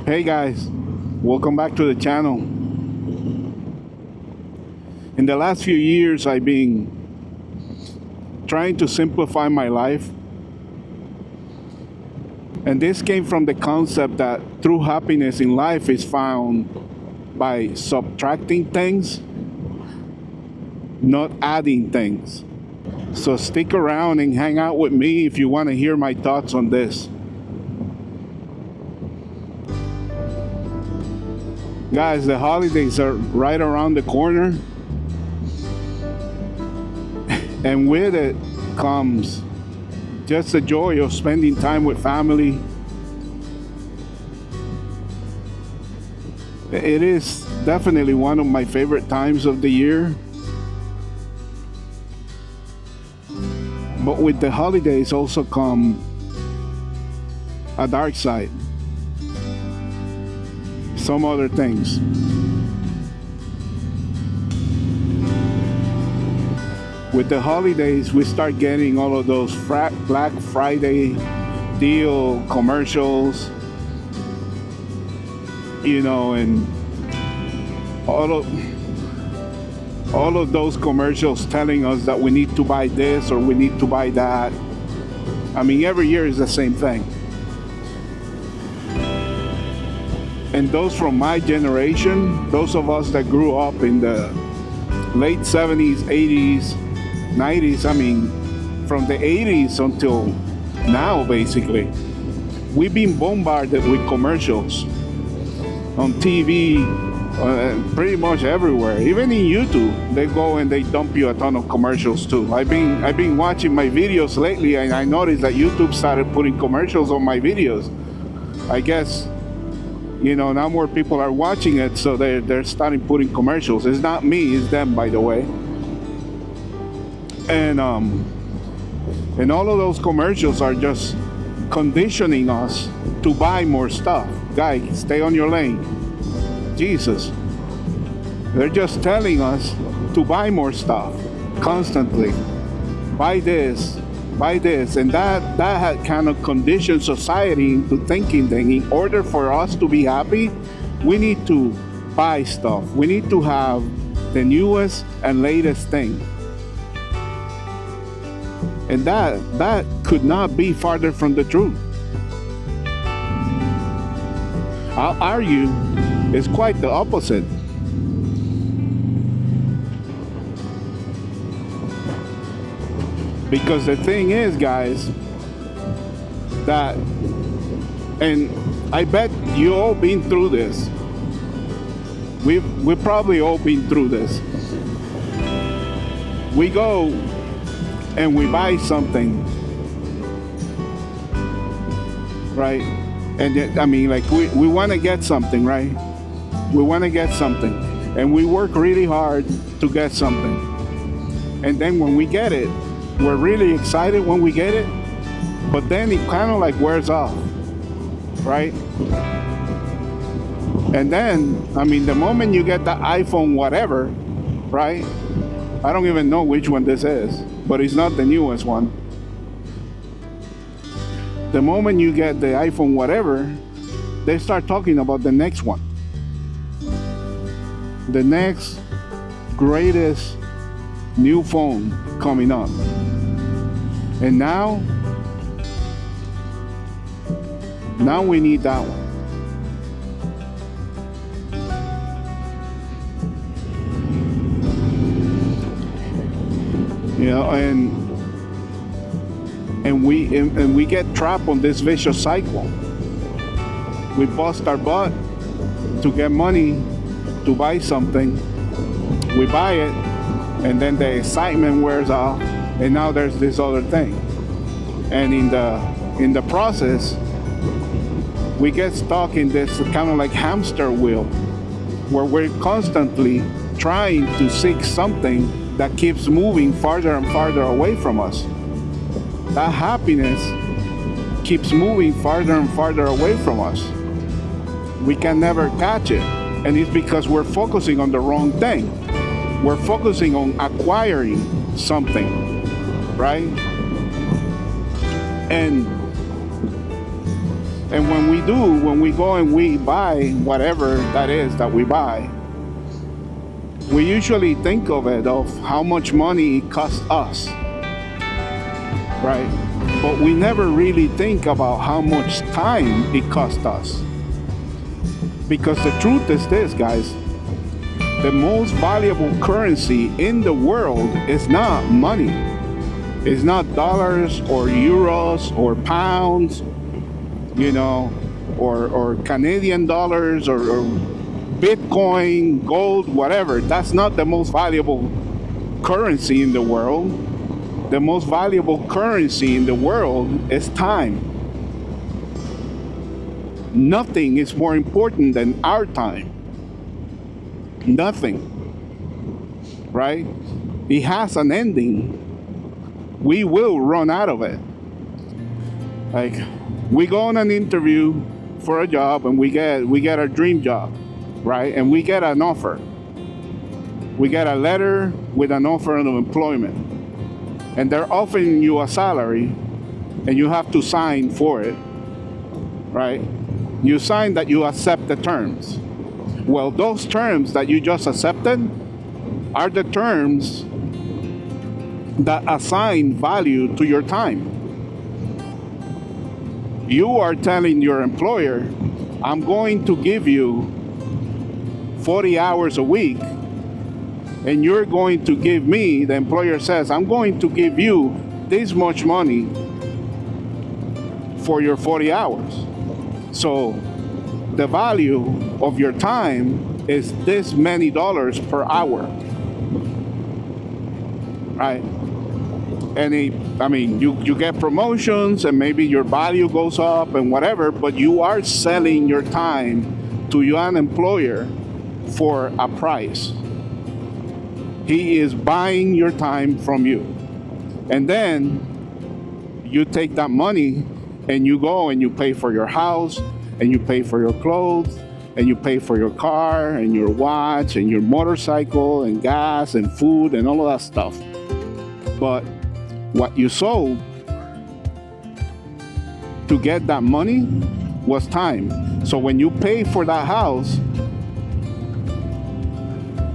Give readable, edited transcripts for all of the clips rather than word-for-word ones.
Hey guys, welcome back to the channel. In the last few years, I've been trying to simplify my life. And this came from the concept that true happiness in life is found by subtracting things, not adding things. So stick around and hang out with me if you want to hear my thoughts on this. Guys, the holidays are right around the corner. And with it comes just the joy of spending time with family. It is definitely one of my favorite times of the year. But with the holidays also come a dark side. Some other things. With the holidays, we start getting all of those Black Friday deal commercials, and all of those commercials telling us that we need to buy this or we need to buy that. I mean, every year is the same thing. And those from my generation, those of us that grew up in the late 70s, 80s, 90s, I mean, from the 80s until now, basically, we've been bombarded with commercials on TV, pretty much everywhere. Even in YouTube, they go and they dump you a ton of commercials too. I've been watching my videos lately, and I noticed that YouTube started putting commercials on my videos. I guess, now more people are watching it, so they're starting putting commercials. It's not me, it's them, by the way. And all of those commercials are just conditioning us to buy more stuff. Guy, stay on your lane. Jesus. They're just telling us to buy more stuff constantly. Buy this, and that had kind of conditioned society into thinking that in order for us to be happy, we need to buy stuff. We need to have the newest and latest thing. And that could not be farther from the truth. I'll argue it's quite the opposite. Because the thing is, guys, that, and I bet you all been through this. We've probably all been through this. We go and we buy something, right? And I mean, like, we want to get something, right? We want to get something, and we work really hard to get something. And then when we get it, we're really excited when we get it, but then it kind of like wears off, right? And then, I mean, the moment you get the iPhone whatever, right? I don't even know which one this is, but it's not the newest one. The moment you get the iPhone whatever, they start talking about the next one. The next greatest new phone coming up. And now we need that one. And we get trapped on this vicious cycle. We bust our butt to get money to buy something. We buy it, and then the excitement wears off, and now there's this other thing. And in the process, we get stuck in this kind of like hamster wheel, where we're constantly trying to seek something that keeps moving farther and farther away from us. That happiness keeps moving farther and farther away from us. We can never catch it. And it's because we're focusing on the wrong thing. We're focusing on acquiring something, right? And And when we go and we buy whatever that is that we buy, we usually think of it of how much money it costs us, right? But we never really think about how much time it costs us. Because the truth is this, guys, the most valuable currency in the world is not money. It's not dollars or euros or pounds, you know, or Canadian dollars or Bitcoin, gold, whatever. That's not the most valuable currency in the world. The most valuable currency in the world is time. Nothing is more important than our time. Nothing. Right? It has an ending. We will run out of it. Like, we go on an interview for a job and we get our dream job, right? And we get an offer. We get a letter with an offer of employment. And they're offering you a salary and you have to sign for it, right? You sign that you accept the terms. Well, those terms that you just accepted are the terms that assign value to your time. You are telling your employer, I'm going to give you 40 hours a week, and you're going to give me, the employer says, I'm going to give you this much money for your 40 hours. So the value of your time is this many dollars per hour, right? And you get promotions and maybe your value goes up and whatever, but you are selling your time to your employer for a price. He is buying your time from you. And then you take that money and you go and you pay for your house and you pay for your clothes and you pay for your car and your watch and your motorcycle and gas and food and all of that stuff. But what you sold to get that money was time. So when you pay for that house,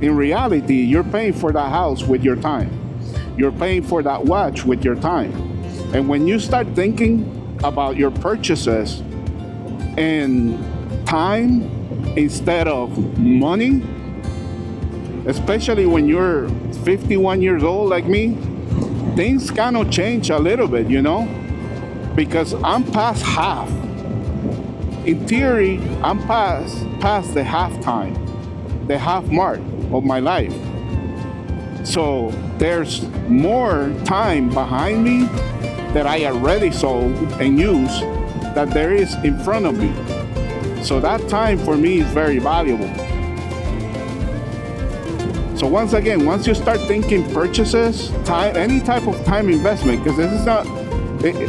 in reality, you're paying for that house with your time. You're paying for that watch with your time. And when you start thinking about your purchases and time instead of money, especially when you're 51 years old like me, things kind of change a little bit, you know, because I'm past half. In theory, I'm past the half time, the half mark of my life. So there's more time behind me that I already sold and used that there is in front of me. So that time for me is very valuable. So once again, once you start thinking purchases, time, any type of time investment, because this is not,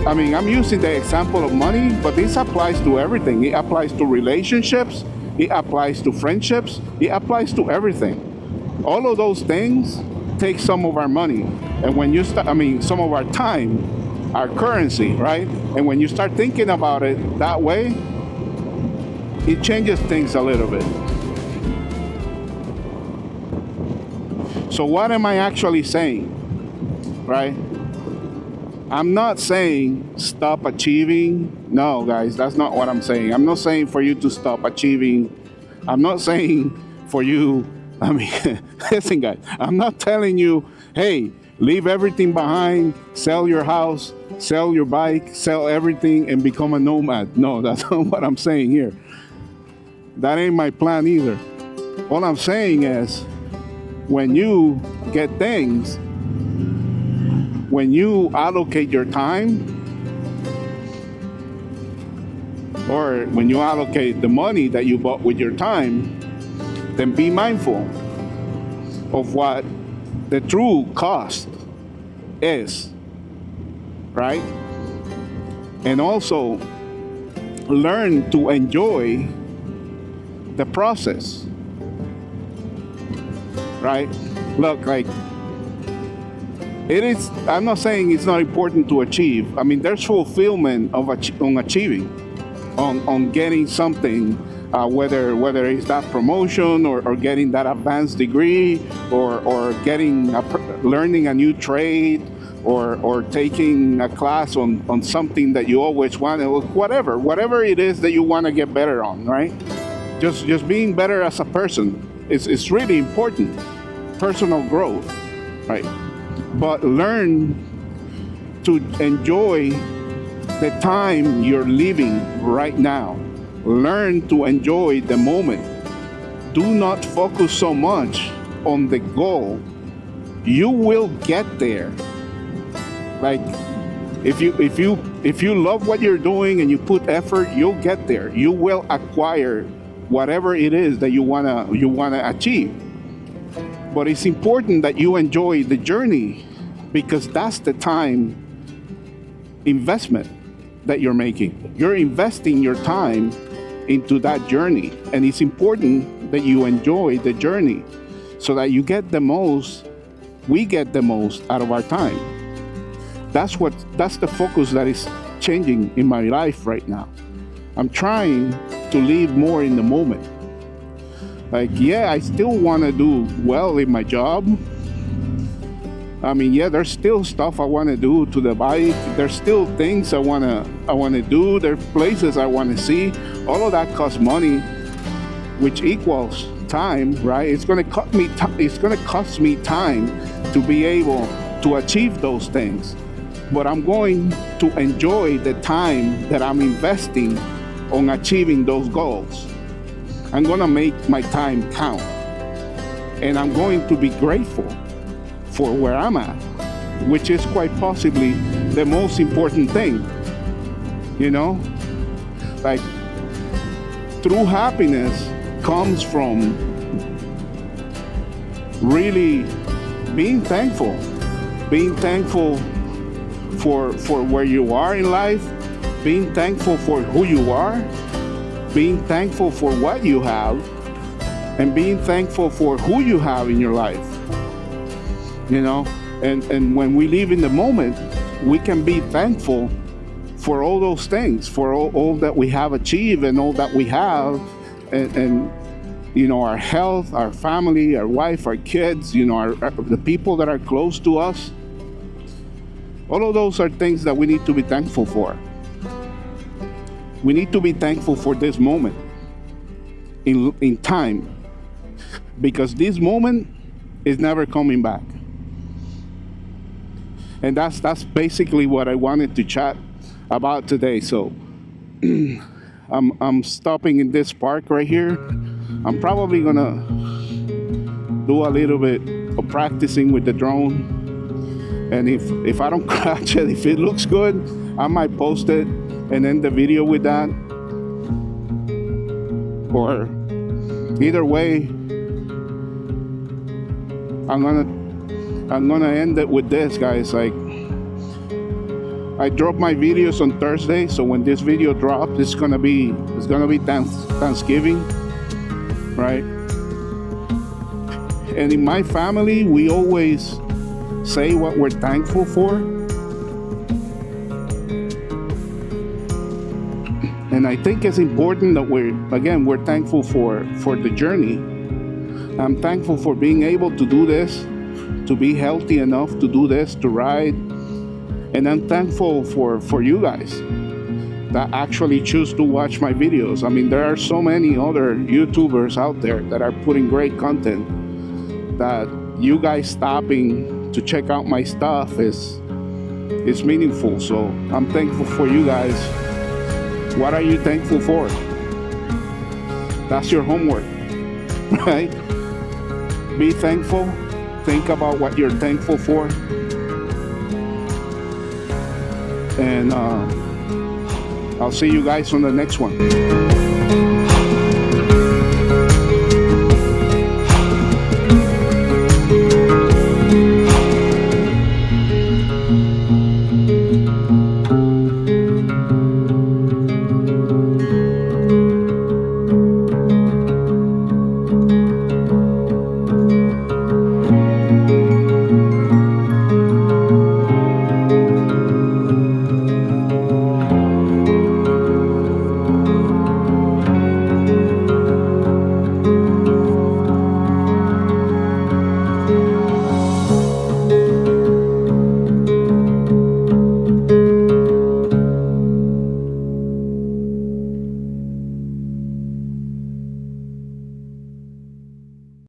I'm using the example of money, but this applies to everything. It applies to relationships, it applies to friendships, it applies to everything. All of those things take some of our money. And when you start, some of our time, our currency, right? And when you start thinking about it that way, it changes things a little bit. So what am I actually saying, right? I'm not saying stop achieving. No, guys, that's not what I'm saying. I'm not saying for you to stop achieving. I'm not saying for you, listen, guys, I'm not telling you, hey, leave everything behind, sell your house, sell your bike, sell everything and become a nomad. No, that's not what I'm saying here. That ain't my plan either. All I'm saying is, when you get things, when you allocate your time, or when you allocate the money that you bought with your time, then be mindful of what the true cost is, right? And also learn to enjoy the process. Right? Look, like, it is, I'm not saying it's not important to achieve. There's fulfillment on achieving. on getting something, whether it's that promotion or getting that advanced degree or getting learning a new trade or taking a class on something that you always wanted, whatever it is that you want to get better on, right? Just being better as a person is really important. Personal growth, right? But learn to enjoy the time you're living right now. Learn to enjoy the moment. Do not focus so much on the goal. You will get there. Like if you love what you're doing and you put effort, you'll get there. You will acquire whatever it is that you wanna achieve. But it's important that you enjoy the journey, because that's the time investment that you're making. You're investing your time into that journey, and it's important that you enjoy the journey so that we get the most out of our time. That's the focus that is changing in my life right now. I'm trying to live more in the moment. Like, yeah, I still want to do well in my job. I mean, yeah, there's still stuff I want to do to the bike. There's still things I want to do. There's places I want to see. All of that costs money, which equals time, right? It's going to cost me time to be able to achieve those things. But I'm going to enjoy the time that I'm investing on achieving those goals. I'm going to make my time count. And I'm going to be grateful for where I'm at, which is quite possibly the most important thing. You know? Like, true happiness comes from really being thankful for where you are in life, being thankful for who you are, being thankful for what you have, and being thankful for who you have in your life. You know, and when we live in the moment, we can be thankful for all those things, for all that we have achieved and all that we have, and you know, our health, our family, our wife, our kids, you know, the people that are close to us. All of those are things that we need to be thankful for. We need to be thankful for this moment in time, because this moment is never coming back. And that's basically what I wanted to chat about today. So I'm stopping in this park right here. I'm probably gonna do a little bit of practicing with the drone. And if I don't crash it, if it looks good, I might post it and end the video with that. Or either way, I'm gonna end it with this, guys. Like, I drop my videos on Thursday, so when this video drops, it's gonna be Thanksgiving, right? And in my family, we always say what we're thankful for. And I think it's important that we're thankful for the journey. I'm thankful for being able to do this, to be healthy enough to do this, to ride. And I'm thankful for you guys that actually choose to watch my videos. I mean, there are so many other YouTubers out there that are putting great content, that you guys stopping to check out my stuff is meaningful. So I'm thankful for you guys. What are you thankful for? That's your homework, right? Be thankful. Think about what you're thankful for. And I'll see you guys on the next one.